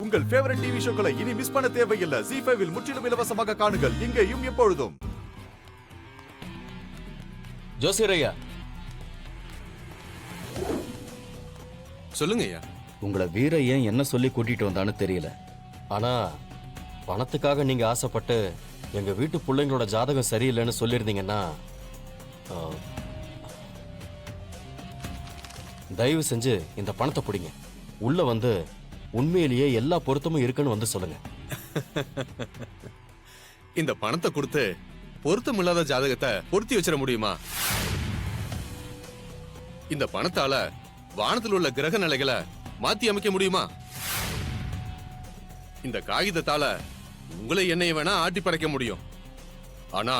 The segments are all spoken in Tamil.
உங்கள் ஃபேவரட் டிவி ஷோக்களை இனி மிஸ் பண்ண தேவையில்லை. ZEE5 இல் முற்றிலும் இலவசமாக காணுங்கள். இங்கேயும் எப்பொழுதும். ஜோசியர் ஐயா, சொல்லுங்க ஐயா. உங்களை வீரையன் என்ன சொல்லி கூட்டிட்டு வந்தான்னு தெரியல. ஆனா பணத்துக்காக நீங்க ஆசைப்பட்டு எங்க வீட்டு பிள்ளைங்களோட ஜாதகம் சரியில்லைன்னு சொல்லியிருந்தீங்கன்னா தயவு செஞ்சு இந்த பணத்தை பிடிங்க. உள்ள வந்து உண்மையிலேயே எல்லா பொருத்தமும் இருக்குன்னு வந்து சொல்லுங்க. இந்த பணத்தை கொடுத்து பொருத்தம் இல்லாத ஜாதகத்தை பொருத்தி வச்சிட முடியுமா? இந்த பணத்தால வானத்தில் உள்ள கிரக நிலைகளை மாத்தி அமைக்க முடியுமா? இந்த காகிதத்தால உங்களை என்னைய வேணா ஆட்டி படைக்க முடியும். ஆனா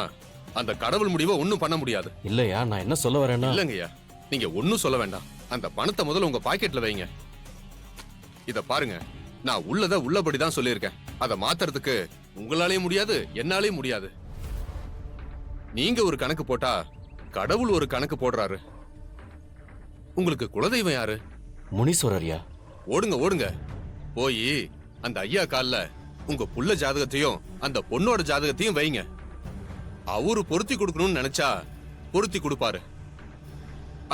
அந்த கடவுள் முடிவை ஒண்ணும் பண்ண முடியாது. இல்லையா, நான் என்ன சொல்ல வரேன்னா. இல்லங்கய்யா, நீங்க ஒன்னும் சொல்ல வேண்டாம். அந்த பணத்தை முதல்ல உங்க பாக்கெட்ல வைங்க. இத பாருங்க, நான் உள்ளத உள்ளபடிதான் சொல்லியிருக்கேன். அதை மாத்துறதுக்கு உங்களாலேயும் முடியாது, என்னாலேயும் முடியாது. நீங்க ஒரு கணக்கு போட்டா கடவுள் ஒரு கணக்கு போடுறாரு. உங்களுக்கு குலதெய்வம் யாரு? முனீஸ்வரர்யா. ஓடுங்க ஓடுங்க, போய் அந்த ஐயா கால்ல உங்க புள்ள ஜாதகத்தையும் அந்த பொண்ணோட ஜாதகத்தையும் வைங்க. அவரு பொருத்தி கொடுக்கணும்னு நினைச்சா பொருத்தி கொடுப்பாரு.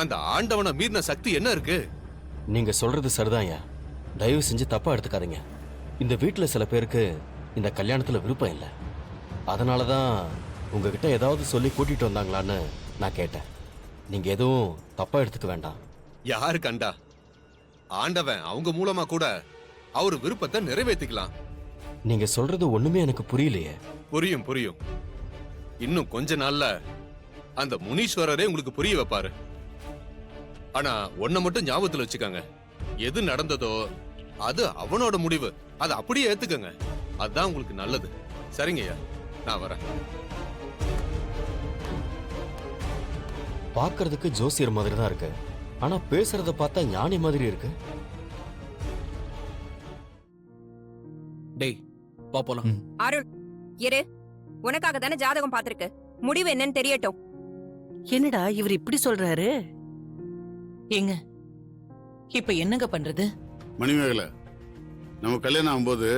அந்த ஆண்டவனை மீறின சக்தி என்ன இருக்கு? நீங்க சொல்றது சரிதான்யா. தயவு செஞ்சு தப்பா எடுத்துக்காதீங்க. இந்த வீட்டுல சில பேருக்கு இந்த கல்யாணத்துல விருப்பம் இல்லை. அதனாலதான் உங்ககிட்ட ஏதாவது சொல்லி கூட்டிட்டு வந்தாங்களான்னு நான் கேட்டேன். நீங்க எதுவும் தப்பா எடுத்துக்க வேண்டாம். யாரு கண்டா? ஆண்டவன் அவங்க மூலமா கூட அவர் விருப்பத்தை நிறைவேற்றிக்கலாம். நீங்க சொல்றது ஒண்ணுமே எனக்கு புரியலையே. புரியும் புரியும். இன்னும் கொஞ்ச நாள்ல அந்த முனீஸ்வரரே உங்களுக்கு புரிய வைப்பாரு. ஆனா ஒன்ன மட்டும் ஞாபகத்துல வச்சுக்கோங்க, எது நடந்ததோ அது அவனோட முடிவு. அதை அப்படியே ஏத்துக்கங்க. அதுதான் உங்களுக்கு நல்லது. சரிங்கய்யா, நான் வரேன். பாக்குறதுக்கு ஜோசியர் மாதிரி தான் இருக்கு. ஆனா பேசுறத பார்த்தா ஞானி மாதிரி இருக்கு. டேய் வா போலாம். அருள் இரு, உனக்காக தானே ஜாதகம் பாத்திருக்கு. முடிவு என்னன்னு தெரியட்டும். என்னடா இவர் இப்படி சொல்றாரு? ஏங்க இப்ப என்னங்க பண்றது? மணிமேகலை, நம்ம கல்யாணம் ஆகும்போது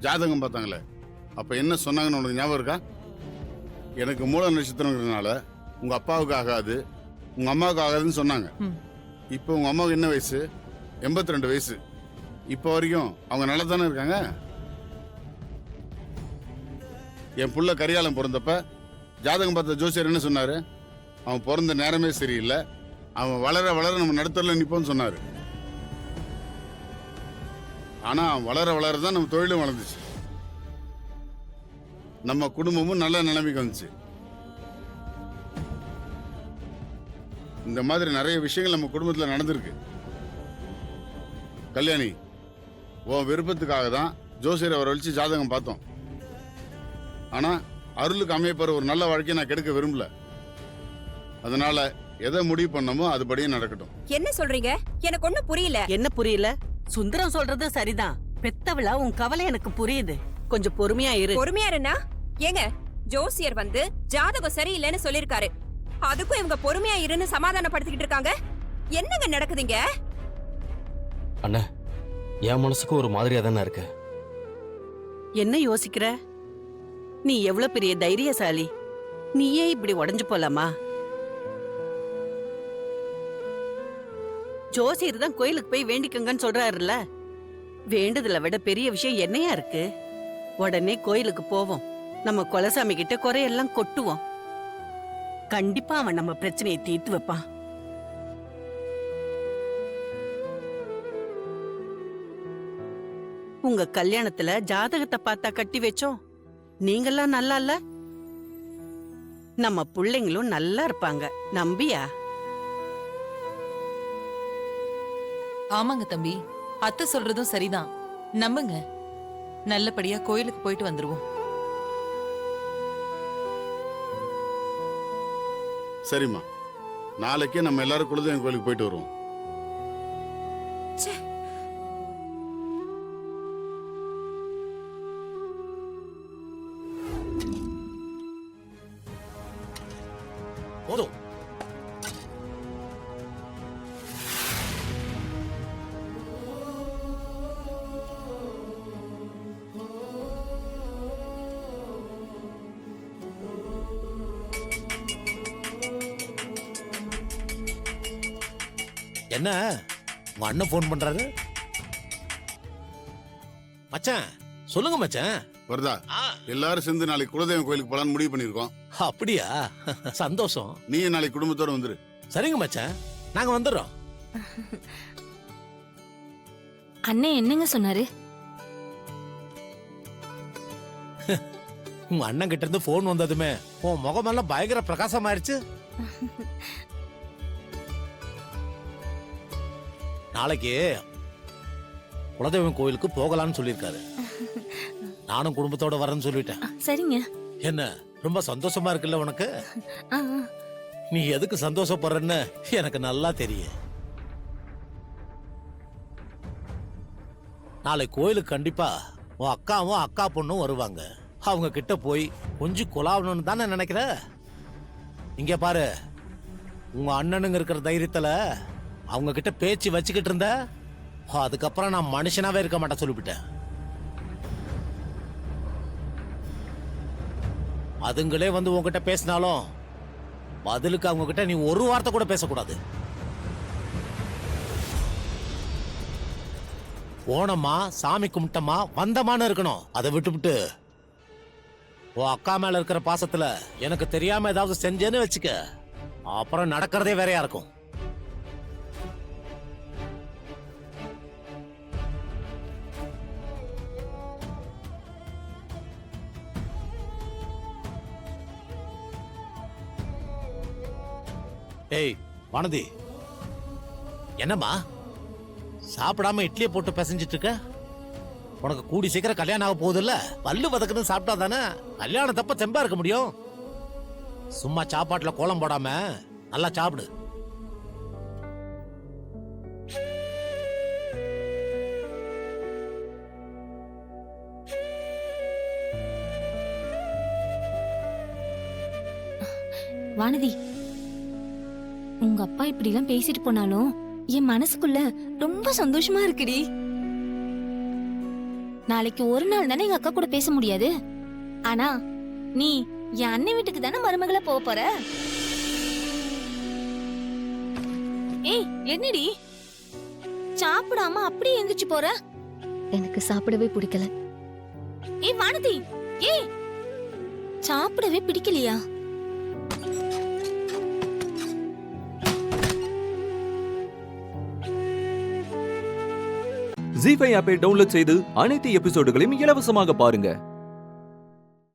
ஜாதகம் பார்த்தாங்களே, அப்ப என்ன சொன்னாங்கன்னு உனக்கு ஞாபகம் இருக்கா? எனக்கு மூல நட்சத்திரங்கிறதுனால உங்க அப்பாவுக்கு ஆகாது, உங்க அம்மாவுக்கு ஆகாதுன்னு சொன்னாங்க. இப்போ உங்க அம்மாவுக்கு என்ன வயசு? 82 வயசு. இப்போ வரைக்கும் அவங்க நல்லா தானே இருக்காங்க. என் புள்ள கரியாலம் பிறந்தப்ப ஜாதகம் பார்த்த ஜோசியர் என்ன சொன்னாரு? அவன் பிறந்த நேரமே சரியில்லை, அவன் வளர வளர நம்ம நடுத்தரில் நிற்போம்னு சொன்னாரு. ஆனா அவன் வளர வளரதான் நம்ம தொழிலும் வளர்ந்துச்சு, நம்ம குடும்பமும் நல்ல நிலைமைக்கு வந்துச்சு. இந்த மாதிரி நிறைய விஷயங்கள் நம்ம குடும்பத்தில் நடந்திருக்கு. கல்யாணி, உன் விருப்பத்துக்காக தான் ஜோசியரை அவரை வச்சு ஜாதகம் பார்த்தோம். ஆனா அருளுக்கு அமையப்போற ஒரு நல்ல வாழ்க்கையை நான் கெடுக்க விரும்பல. அதனால எதை முடிவு பண்ணமோ அதுபடியே நடக்கட்டும். என்ன சொல்றீங்க? எனக்கு ஒண்ணும் புரியல. என்ன புரியல? சுந்தரம் சொல்றது சரிதான். பெத்தவளா உன் கவலை எனக்கு புரியுது. கொஞ்சம் பொறுமையா இரு. பொறுமையா இருந்தா ஏங்க, ஜோசியர் வந்து ஜாதகம் சரியில்லைன்னு சொல்லிருக்காரு. அதுக்கும் இவங்க பொறுமையா இருன்னு சமாதானப்படுத்திக்கிட்டு இருக்காங்க. என்னங்க நடக்குதுங்க? அண்ணா, என் மனசுக்கும் ஒரு மாதிரியா தானே இருக்கு. என்ன யோசிக்கிற? நீ எவ்வளவு பெரிய தைரியசாலி. நீயே இப்படி உடைஞ்சு போலாமா? ஜோசியர் தான் கோயிலுக்கு போய் வேண்டிக்கங்கன்னு சொல்றாருல்ல. வேண்டுதலை விட பெரிய விஷயம் என்னையா இருக்கு? உடனே கோயிலுக்கு போவோம், நம்ம குலசாமி கிட்ட குறையெல்லாம் கொட்டுவோம். கண்டிப்பா அவன் நம்ம பிரச்சனையை தீர்த்து வைப்பான். உங்க கல்யாணத்துல ஜாதகத்தை பார்த்தா கட்டி வச்சோம். நீங்கெல்லாம் நல்லா இல்ல, நம்ம பிள்ளைங்களும் நல்லா இருப்பாங்க. நம்பியா? ஆமாங்க தம்பி, அத்தை சொல்றதும் சரிதான். நம்புங்க, நல்லபடியா கோயிலுக்கு போயிட்டு வந்துருவோம். சரிம்மா, நாளைக்கே நம்ம எல்லாரும் குலதெய்வம் கோயிலுக்கு போயிட்டு வருவோம். போதும். என்ன உங்க அண்ணன் ஃபோன் பண்றாரு? மச்சான் சொல்லுங்க மச்சான். வருதா எல்லாரும் சேர்ந்து நாளைக்கு குலதெய்வம் கோயிலுக்கு போலான்னு முடிவு பண்ணிருக்கோம். அப்படியா? சந்தோஷம். நீ நாளைக்கு குடும்பத்தோட வந்துரு. சரிங்க மச்சான், நாங்க வந்துடுறோம். அண்ணன் என்னங்க சொன்னாரு? உங்க அண்ணன் கிட்ட இருந்து போன் வந்ததுமே உன் முகமெல்லாம் பயங்கர பிரகாசமாயிருச்சு. நாளைக்கு குலதெய்வம் கோயிலுக்கு போகலாம்னு சொல்லியிருக்காரு. நானும் குடும்பத்தோட வரேன்னு சொல்லிட்டேன். சரிங்க. என்ன ரொம்ப சந்தோஷமா இருக்குல்ல உனக்கு? நீ எதுக்கு சந்தோஷப்படுறன்னு எனக்கு நல்லா தெரியும். நாளைக்கு கோயிலுக்கு கண்டிப்பா உன் அக்காவும் அக்கா பொண்ணும் வருவாங்க. அவங்க கிட்ட போய் கொஞ்சம் குலாவணும்னு தானே நினைக்கிற? இங்க பாரு, உங்க அண்ணனுங்க இருக்கிற தைரியத்துல அவங்க கிட்ட பேச்சு வச்சுக்கிட்டு இருந்த, அதுக்கப்புறம் நான் மனுஷனாவே இருக்க மாட்டேன் சொல்லிவிட்டேன். அதுங்களே வந்து உங்ககிட்ட பேசினாலும் பதிலுக்கு அவங்க கிட்ட நீ ஒரு வார்த்தை கூட பேசக்கூடாது. போனமா சாமி கும்பிட்டமா வந்தமான்னு இருக்கணும். அதை விட்டுவிட்டு உன் அக்கா மேல இருக்கிற பாசத்துல எனக்கு தெரியாம ஏதாவது செஞ்சேன்னு வச்சுக்க, அப்புறம் நடக்கிறதே வேறையா இருக்கும். ஏய் வானதி, என்னம்மா சாப்பிடாம இட்லியை போட்டு பிசைஞ்சிட்டு இருக்க? உனக்கு கூடி சீக்கிரம் கல்யாணம் ஆக போகுது இல்ல? பல்லு வதக்குன்னு சாப்பிட்டா தானே கல்யாணம் தப்ப தெம்பா இருக்க முடியும். சும்மா சாப்பாட்டுல கோலம் போடாம நல்லா சாப்பிடு. வானதி, உங்க அப்பா இப்படி எல்லாம் பேசிட்டு போனாலும் என் மனசுக்குள்ள ரொம்ப சந்தோஷமா இருக்குடி. நாளைக்கு ஒரு நாள் தானே எங்க அக்கா கூட பேச முடியாது. ஆனா நீ என் அண்ணன் வீட்டுக்கு தானே மருமகளா போக போற. ஏய் என்னடி சாப்பிடாம அப்படியே எந்திரிச்சு போற? எனக்கு சாப்பிடவே பிடிக்கல. ஏய் வானதி, ஏய் சாப்பிடவே பிடிக்கலையா? ஜீ5 ஆப்பை டவுன்லோட் செய்து அனைத்து எபிசோடுகளையும் இலவசமாக பாருங்க.